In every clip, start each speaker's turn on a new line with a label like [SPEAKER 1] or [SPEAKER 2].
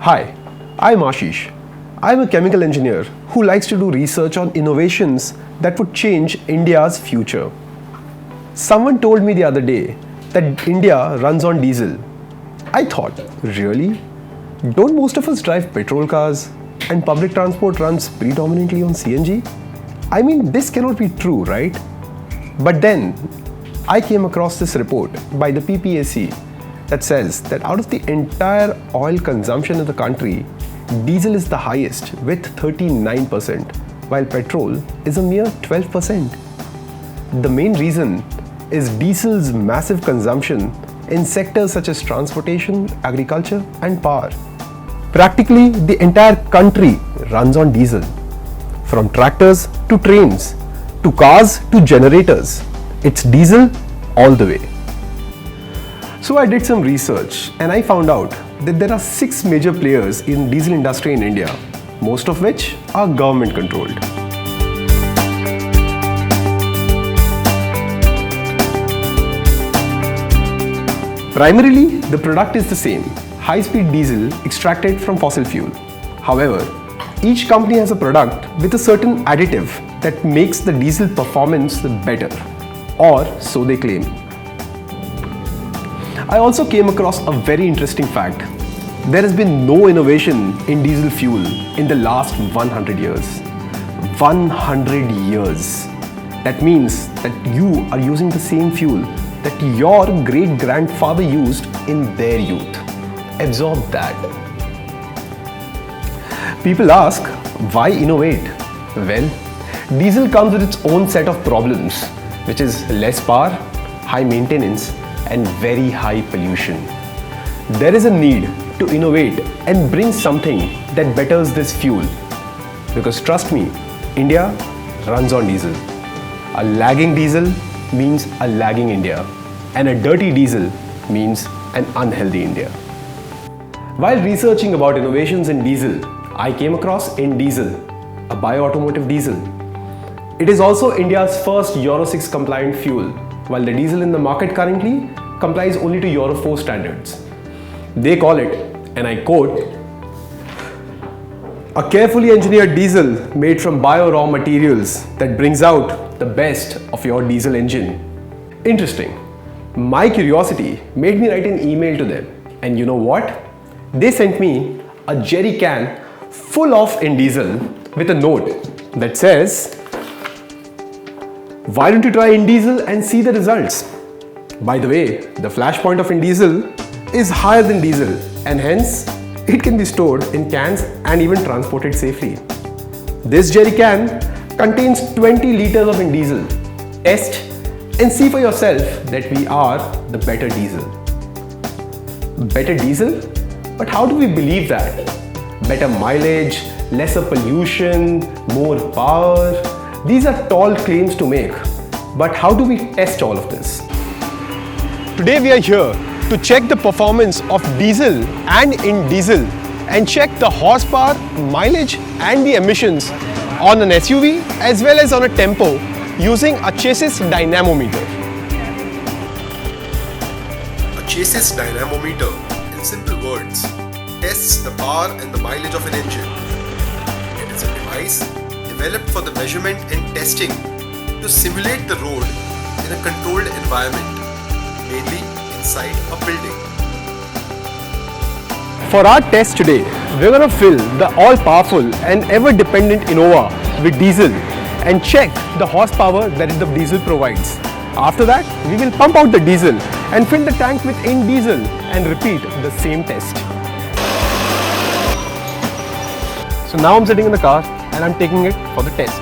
[SPEAKER 1] Hi, I'm Ashish. I'm a chemical engineer who likes to do research on innovations that would change India's future. Someone told me the other day that India runs on diesel. I thought, really? Don't most of us drive petrol cars and public transport runs predominantly on CNG? I mean, this cannot be true, right? But then I came across this report by the PPAC that says that out of the entire oil consumption in the country, diesel is the highest with 39%, while petrol is a mere 12%. The main reason is diesel's massive consumption in sectors such as transportation, agriculture, and power. Practically the entire country runs on diesel. From tractors to trains, to cars to generators, it's diesel all the way. So I did some research and I found out that there are 6 major players in diesel industry in India, most of which are government controlled. Primarily, the product is the same, high-speed diesel extracted from fossil fuel. However, each company has a product with a certain additive that makes the diesel performance better, or so they claim. I also came across a very interesting fact. There has been no innovation in diesel fuel in the last 100 years. 100 years. That means that you are using the same fuel that your great-grandfather used in their youth. Absorb that. People ask, why innovate? Well, diesel comes with its own set of problems, which is less power, high maintenance, and very high pollution. There is a need to innovate and bring something that betters this fuel. Because trust me, India runs on diesel. A lagging diesel means a lagging India, and a dirty diesel means an unhealthy India. While researching about innovations in diesel, I came across Indesiel, a bio-automotive diesel. It is also India's first Euro 6 compliant fuel, while the diesel in the market currently complies only to Euro 4 standards. They call it, and I quote, a carefully engineered diesel made from bio-raw materials that brings out the best of your diesel engine. Interesting. My curiosity made me write an email to them, and you know what? They sent me a jerry can full of Indesiel with a note that says, why don't you try Indesiel and see the results? By the way, the flash point of Indesiel is higher than diesel, and hence it can be stored in cans and even transported safely. This jerry can contains 20 liters of Indesiel. Test and see for yourself that we are the better diesel. Better diesel? But how do we believe that? Better mileage, lesser pollution, more power. These are tall claims to make. But how do we test all of this? Today we are here to check the performance of diesel and Indesiel and check the horsepower, mileage and the emissions on an SUV as well as on a tempo using a chassis dynamometer.
[SPEAKER 2] A chassis dynamometer, in simple words, tests the power and the mileage of an engine. It is a device developed for the measurement and testing to simulate the road in a controlled environment, mainly inside a building.
[SPEAKER 1] For our test today, we're going to fill the all-powerful and ever-dependent Innova with diesel and check the horsepower that the diesel provides. After that, we will pump out the diesel and fill the tank with Indesiel and repeat the same test. So now I'm sitting in the car and I'm taking it for the test.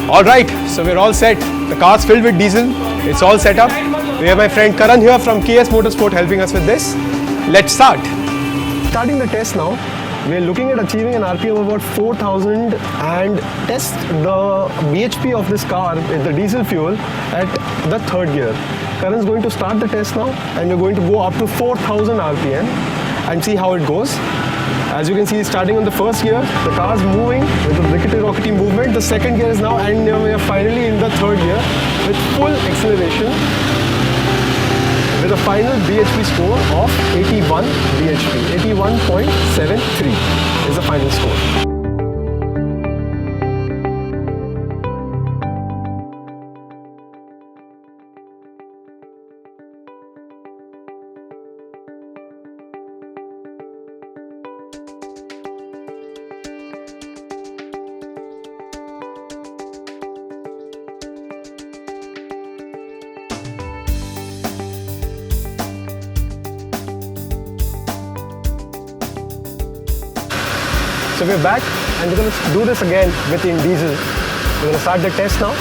[SPEAKER 1] Alright, so we're all set. The car's filled with diesel. It's all set up. We have my friend Karan here from KS Motorsport helping us with this. Let's start. Starting the test now. we're looking at achieving an RPM of about 4,000 and test the bhp of this car with the diesel fuel at the third gear. Karan's going to start the test now and we're going to go up to 4,000 RPM and see how it goes. As you can see, starting on the first gear, the car is moving with a rickety-rockety movement. The second gear is now, and we are finally in the third gear with full acceleration with a final BHP score of 81 BHP. 81.73 is the final score. So we're back and we're going to do this again with Indesiel. We're going to start the test now.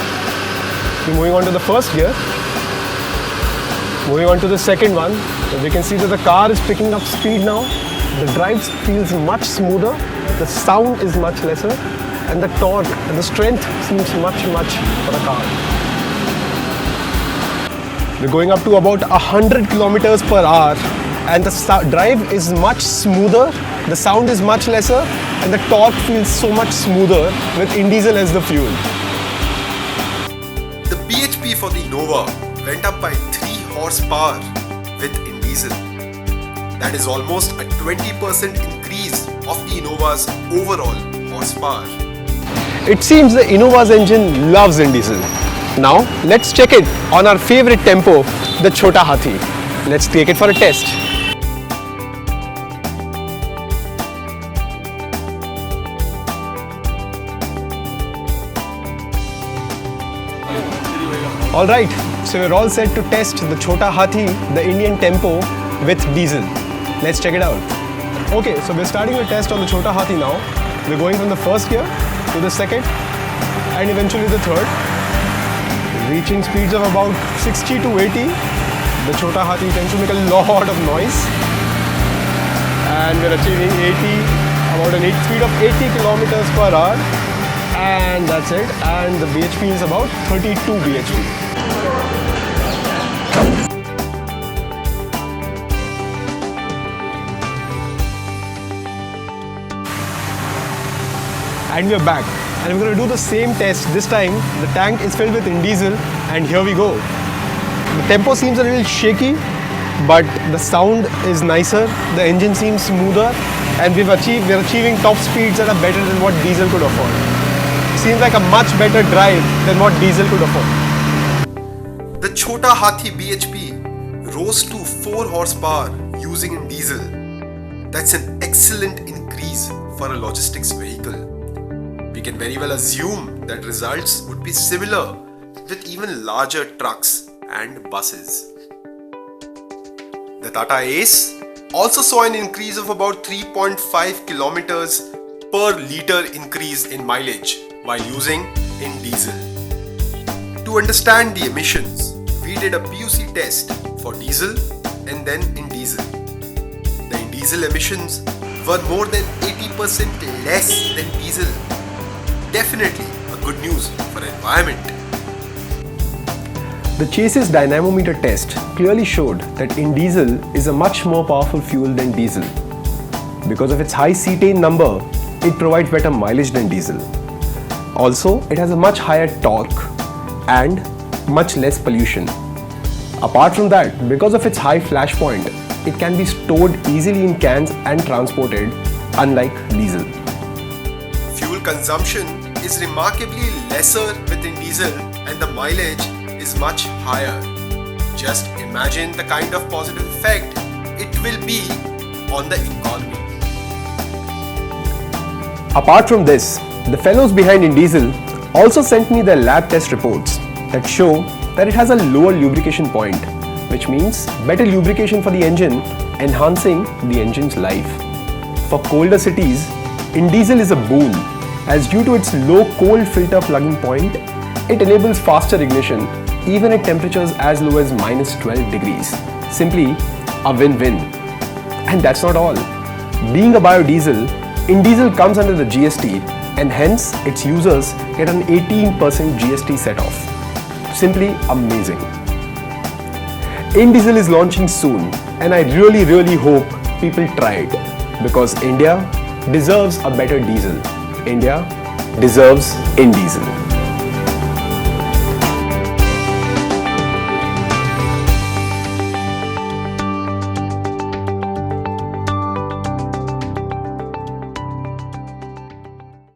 [SPEAKER 1] We're moving on to the first gear. Moving on to the second one. So we can see that the car is picking up speed now. The drive feels much smoother. The sound is much lesser. And the torque and the strength seems much for a car. We're going up to about 100 kilometers per hour. And the drive is much smoother, the sound is much lesser, and the torque feels so much smoother with Indesiel as the fuel.
[SPEAKER 2] The BHP for the Innova went up by 3 horsepower with Indesiel. That is almost a 20% increase of the Innova's overall horsepower.
[SPEAKER 1] It seems the Innova's engine loves Indesiel. Now let's check it on our favorite tempo, the Chota Hathi. Let's take it for a test. Alright, so we're all set to test the Chota Hathi, the Indian tempo with diesel. Let's check it out. Okay, so we're starting the test on the Chota Hathi now. We're going from the first gear to the second and eventually the third. Reaching speeds of about 60 to 80. The Chota Hathi tends to make a lot of noise. And we're achieving about an speed of 80 kilometers per hour. And that's it. And the BHP is about 32 BHP. And we're back. And we're going to do the same test. This time, the tank is filled with Indesiel. And here we go. The tempo seems a little shaky, but the sound is nicer. The engine seems smoother. And we're achieving top speeds that are better than what diesel could afford. Seems like a much better drive than what diesel could afford.
[SPEAKER 2] The Chota Hathi BHP rose to 4 horsepower using Indesiel. That's an excellent increase for a logistics vehicle. We can very well assume that results would be similar with even larger trucks and buses. The Tata Ace also saw an increase of about 3.5 kilometers per litre increase in mileage while using Indesiel. To understand the emissions, we did a PUC test for diesel and then Indesiel. The Indesiel emissions were more than 80% less than diesel. Definitely a good news for the environment.
[SPEAKER 1] The Chase's dynamometer test clearly showed that Indesiel is a much more powerful fuel than diesel. Because of its high cetane number, it provides better mileage than diesel. Also, it has a much higher torque and much less pollution. Apart from that, because of its high flash point, it can be stored easily in cans and transported, unlike diesel.
[SPEAKER 2] Fuel consumption is remarkably lesser with Indesiel and the mileage is much higher. Just imagine the kind of positive effect it will be on the economy.
[SPEAKER 1] Apart from this, the fellows behind Indesiel also sent me their lab test reports that show that it has a lower lubrication point, which means better lubrication for the engine, enhancing the engine's life. For colder cities, Indesiel is a boon, as due to its low cold filter plugging point, it enables faster ignition even at temperatures as low as -12 degrees. Simply a win-win. And that's not all. Being a biodiesel, Indesiel comes under the GST and hence its users get an 18% GST set off. Simply amazing. Indesiel is launching soon and I really hope people try it because India deserves a better diesel. India deserves Indesiel.